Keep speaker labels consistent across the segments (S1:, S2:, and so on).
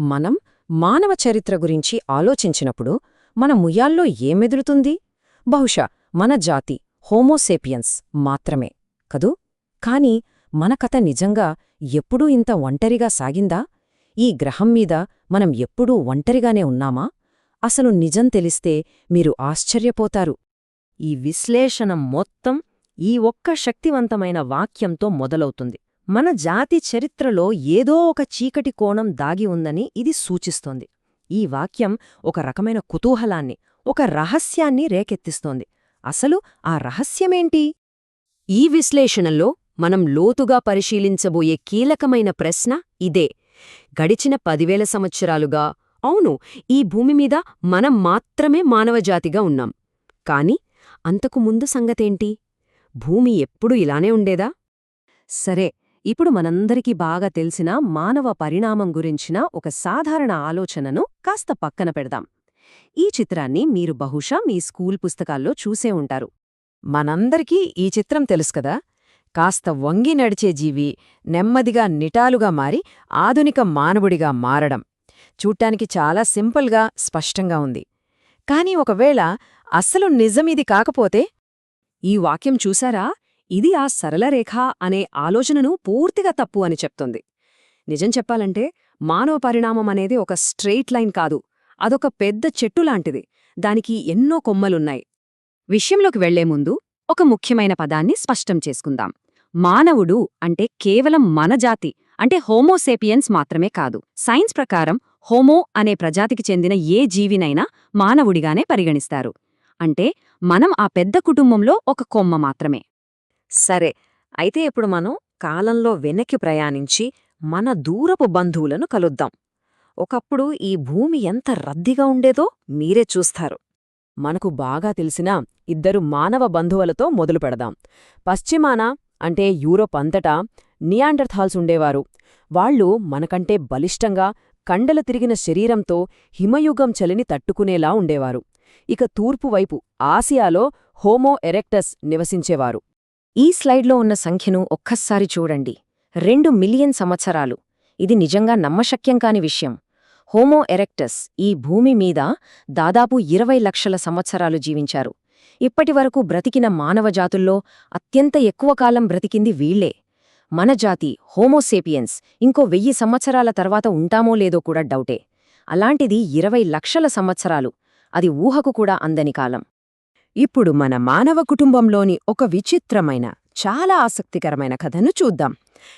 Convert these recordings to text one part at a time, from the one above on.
S1: మనం మానవ చరిత్ర గురించి ఆలోచించినప్పుడు మన ముయాల్లో ఏమెదురుతుంది? బహుశా మన జాతి హోమోసేపియన్స్ మాత్రమే కదూ? కాని మన కథ నిజంగా ఎప్పుడూ ఇంత ఒంటరిగా సాగిందా? ఈ గ్రహం మీద మనం ఎప్పుడూ ఒంటరిగానే ఉన్నామా? అసలు నిజం తెలిస్తే మీరు ఆశ్చర్యపోతారు.
S2: ఈ విశ్లేషణ మొత్తం ఈ ఒక్క శక్తివంతమైన వాక్యంతో మొదలవుతుంది. మన జాతి చరిత్రలో ఏదో ఒక చీకటి కోణం దాగి ఉందని ఇది సూచిస్తోంది. ఈ వాక్యం ఒక రకమైన కుతూహలాన్ని, ఒక రహస్యాన్ని రేకెత్తిస్తోంది. అసలు ఆ రహస్యమేంటి?
S3: ఈ విశ్లేషణలో మనం లోతుగా పరిశీలించబోయే కీలకమైన ప్రశ్న ఇదే. గడిచిన 10,000 సంవత్సరాలుగా అవును, ఈ భూమిమీద మనం మాత్రమే మానవజాతిగా ఉన్నాం. కాని అంతకు ముందు సంగతేంటి? భూమి ఎప్పుడూ ఇలానే ఉండేదా?
S2: సరే, ఇప్పుడు మనందరికీ బాగా తెలిసిన మానవ పరిణామం గురించిన ఒక సాధారణ ఆలోచనను కాస్త పక్కన పెడదాం. ఈ చిత్రాన్ని మీరు బహుశా మీ స్కూల్ పుస్తకాల్లో చూసే ఉంటారు.
S1: మనందరికీ ఈ చిత్రం తెలుసుకదా? కాస్త వంగి నడిచే జీవి నెమ్మదిగా నిటాలుగా మారి ఆధునిక మానవుడిగా మారడం. చూడ్డానికి చాలా సింపుల్గా, స్పష్టంగా ఉంది. కాని ఒకవేళ అస్సలు నిజమిది కాకపోతే?
S2: ఈ వాక్యం చూసారా? ఇది ఆ సరళరేఖ అనే ఆలోచనను పూర్తిగా తప్పు అని చెప్తుంది. నిజం చెప్పాలంటే మానవ పరిణామం అనేది ఒక స్ట్రెయిట్ లైన్ కాదు, అదొక పెద్ద చెట్టులాంటిది. దానికి ఎన్నో కొమ్మలున్నాయి. విషయంలోకి వెళ్లే ముందు ఒక ముఖ్యమైన పదాన్ని స్పష్టం చేసుకుందాం. మానవుడు అంటే కేవలం మన జాతి అంటే హోమోసేపియన్స్ మాత్రమే కాదు. సైన్స్ ప్రకారం హోమో అనే ప్రజాతికి చెందిన ఏ జీవినైనా మానవుడిగానే పరిగణిస్తారు. అంటే మనం ఆ పెద్ద కుటుంబంలో ఒక కొమ్మ మాత్రమే.
S1: సరే, అయితే ఇప్పుడు మనం కాలంలో వెనక్కి ప్రయాణించి మన దూరపు బంధువులను కలుద్దాం. ఒకప్పుడు ఈ భూమి ఎంత రద్దీగా ఉండేదో మీరే చూస్తారు. మనకు బాగా తెలిసిన 2 మానవ బంధువులతో మొదలు పెడదాం. పశ్చిమాన అంటే యూరోప్ అంతటా నియాండర్థాల్స్ ఉండేవారు. వాళ్ళు మనకంటే బలిష్టంగా, కండలు తిరిగిన శరీరంతో హిమయుగం చలిని తట్టుకునేలా ఉండేవారు. ఇక తూర్పువైపు ఆసియాలో హోమో ఎరెక్టస్ నివసించేవారు.
S3: ఈ స్లైడ్లో ఉన్న సంఖ్యను ఒక్కసారి చూడండి. 2 మిలియన్ సంవత్సరాలు. ఇది నిజంగా నమ్మశక్యం కాని విషయం. హోమో ఎరెక్టస్ ఈ భూమి మీద దాదాపు 20 లక్షల సంవత్సరాలు జీవించారు. ఇప్పటివరకు బ్రతికిన మానవజాతుల్లో అత్యంత ఎక్కువ కాలం బ్రతికింది వీళ్లే. మన జాతి హోమోసేపియన్స్ ఇంకో 1000 సంవత్సరాల తర్వాత ఉంటామో లేదో కూడా డౌటే. అలాంటిది 20 లక్షల సంవత్సరాలు. అది ఊహకు కూడా అందని కాలం.
S1: ఇప్పుడు మన మానవ కుటుంబంలోని ఒక విచిత్రమైన, చాలా ఆసక్తికరమైన కథను చూద్దాం.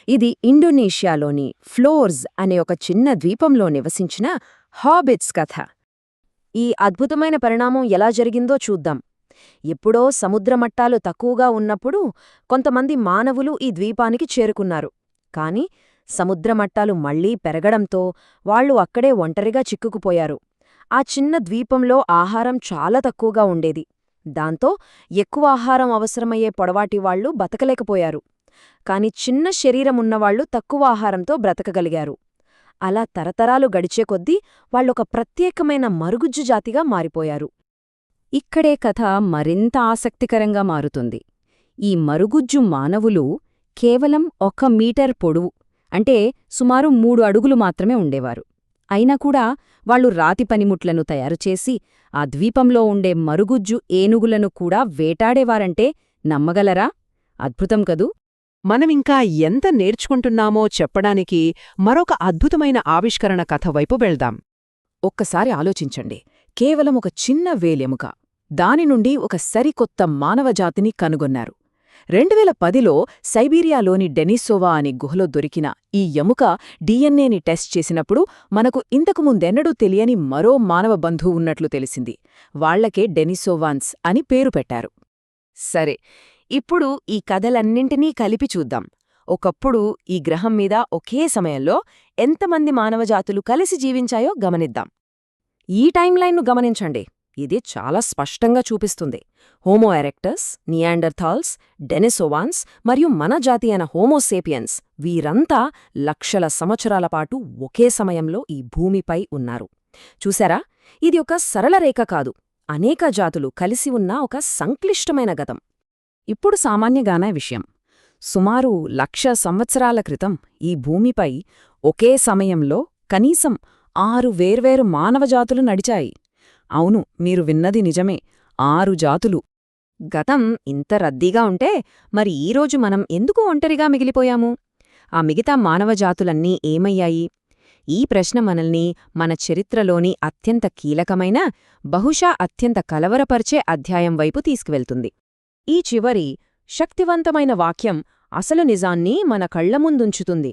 S1: ఇది ఇండోనేషియాలోని ఫ్లోర్స్ అనే ఒక చిన్న ద్వీపంలో నివసించిన హాబిట్స్ కథ. ఈ అద్భుతమైన పరిణామం ఎలా జరిగిందో చూద్దాం. ఎప్పుడో సముద్రమట్టాలు తక్కువగా ఉన్నప్పుడు కొంతమంది మానవులు ఈ ద్వీపానికి చేరుకున్నారు. కాని సముద్రమట్టాలు మళ్లీ పెరగడంతో వాళ్లు అక్కడే ఒంటరిగా చిక్కుకుపోయారు. ఆ చిన్న ద్వీపంలో ఆహారం చాలా తక్కువగా ఉండేది. దాంతో ఎక్కువ ఆహారం అవసరమయ్యే పొడవాటి వాళ్లు బతకలేకపోయారు. కాని చిన్న శరీరమున్నవాళ్లు తక్కువ ఆహారంతో బ్రతకగలిగారు. అలా తరతరాలు గడిచే కొద్దీ వాళ్లొక ప్రత్యేకమైన మరుగుజ్జు జాతిగా మారిపోయారు.
S2: ఇక్కడే కథ మరింత ఆసక్తికరంగా మారుతుంది. ఈ మరుగుజ్జు మానవులు కేవలం 1 మీటర్ పొడవు, అంటే సుమారు 3 అడుగులు మాత్రమే ఉండేవారు. అయినా కూడా వాళ్లు రాతి పనిముట్లను తయారుచేసి ఆ ద్వీపంలో ఉండే మరుగుజ్జు ఏనుగులను కూడా వేటాడేవారంటే నమ్మగలరా? అద్భుతం కదూ!
S4: మనమింకా ఎంత నేర్చుకుంటున్నామో చెప్పడానికి మరొక అద్భుతమైన ఆవిష్కరణ కథ వైపు వెళ్దాం.
S1: ఒక్కసారి ఆలోచించండి. కేవలం ఒక చిన్న వేలెముక, దాని నుండి ఒక సరికొత్త మానవజాతిని కనుగొన్నారు. 2010లో సైబీరియాలోని డెనిసోవా అనే గుహలో దొరికిన ఈ ఎముక డిఎన్ఏని టెస్ట్ చేసినప్పుడు మనకు ఇంతకుముందెన్నడూ తెలియని మరో మానవ బంధువు ఉన్నట్లు తెలిసింది. వాళ్లకే డెనిసోవాన్స్ అని పేరు పెట్టారు. సరే, ఇప్పుడు ఈ కథలన్నింటినీ కలిపి చూద్దాం. ఒకప్పుడు ఈ గ్రహం మీద ఒకే సమయంలో ఎంతమంది మానవజాతులు కలిసి జీవించాయో గమనిద్దాం. ఈ టైంలైన్ను గమనించండి. ఇది చాలా స్పష్టంగా చూపిస్తుంది. హోమో ఎరెక్టస్, నియాండర్థాల్స్, డెనిసోవాన్స్ మరియు మన జాతి అయిన హోమోసేపియన్స్ వీరంతా లక్షల సంవత్సరాల పాటు ఒకే సమయంలో ఈ భూమిపై ఉన్నారు. చూశారా? ఇది ఒక సరళ రేఖ కాదు, అనేక జాతులు కలిసి ఉన్న ఒక సంక్లిష్టమైన గతం. ఇప్పుడు సామాన్యగానే విషయం. సుమారు 1,00,000 సంవత్సరాల క్రితం ఈ భూమిపై ఒకే సమయంలో కనీసం 6 వేర్వేరు మానవజాతులు నడిచాయి. అవును, మీరు విన్నది నిజమే, 6 జాతులు.
S2: గతం ఇంత రద్దీగా ఉంటే మరి ఈరోజు మనం ఎందుకు ఒంటరిగా మిగిలిపోయాము? ఆ మిగతా మానవజాతులన్నీ ఏమయ్యాయి? ఈ ప్రశ్న మనల్ని మన చరిత్రలోని అత్యంత కీలకమైన, బహుశా అత్యంత కలవరపరిచే అధ్యాయం వైపు తీసుకువెళ్తుంది.
S1: ఈ చివరి, శక్తివంతమైన వాక్యం అసలు నిజాన్ని మన కళ్లముందుంచుతుంది.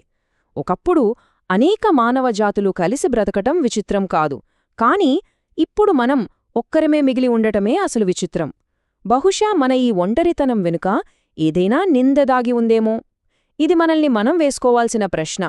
S1: ఒకప్పుడు అనేక మానవజాతులు కలిసి బ్రతకటం విచిత్రం కాదు, కాని ఇప్పుడు మనం ఒక్కరమే మిగిలి ఉండటమే అసలు విచిత్రం. బహుశా మన ఈ ఒంటరితనం వెనుక ఏదైనా నింద దాగి ఉందేమో? ఇది మనల్ని మనం వేసుకోవాల్సిన ప్రశ్న.